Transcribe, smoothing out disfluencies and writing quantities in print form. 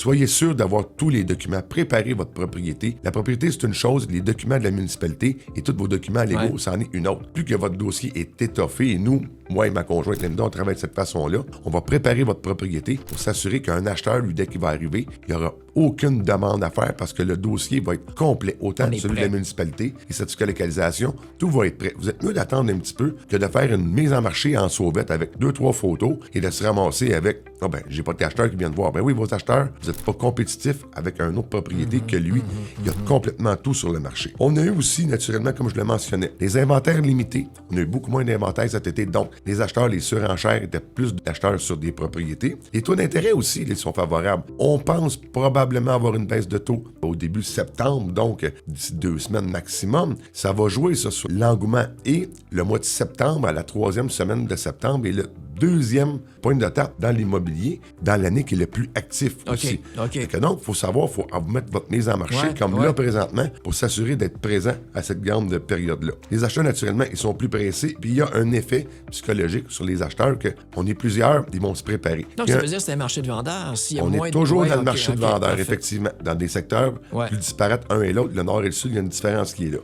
Soyez sûr d'avoir tous les documents. Préparez votre propriété. La propriété, c'est une chose, les documents de la municipalité et tous vos documents légaux, c'en est une autre. Plus que votre dossier est étoffé, et nous, moi et ma conjointe Linda, on travaille de cette façon-là, on va préparer votre propriété pour s'assurer qu'un acheteur, lui, dès qu'il va arriver, il n'y aura aucune demande à faire parce que le dossier va être complet, autant celui de la municipalité, les certificats de localisation, tout va être prêt. Vous êtes mieux d'attendre un petit peu que de faire une mise en marché en sauvette avec 2-3 photos et de se ramasser avec « Ah ben, j'ai pas d'acheteur qui vient de voir. » Ben oui, vos acheteurs, vous n'êtes pas compétitifs avec une autre propriété que lui. Il y a complètement tout sur le marché. On a eu aussi, naturellement, comme je le mentionnais, les inventaires limités. On a eu beaucoup moins d'inventaires cet été, donc les acheteurs, les surenchères étaient plus d'acheteurs sur des propriétés. Les taux d'intérêt aussi, ils sont favorables. On pense probablement avoir une baisse de taux au début septembre, donc d'ici 2 semaines maximum. Ça va jouer ça, sur l'engouement et le mois de septembre, à la 3e semaine de septembre, et le 2e point de tarte dans l'immobilier, dans l'année qui est le plus actif aussi. Donc, il faut savoir, il faut mettre votre mise en marché comme là présentement pour s'assurer d'être présent à cette grande période-là. Les acheteurs, naturellement, ils sont plus pressés, puis il y a un effet psychologique sur les acheteurs qu'on est plusieurs, ils vont se préparer. Donc, ça veut dire que c'est un marché de vendeurs. On est toujours dans le marché de vendeurs, effectivement. Dans des secteurs plus disparates un et l'autre, le nord et le sud, il y a une différence qui est là.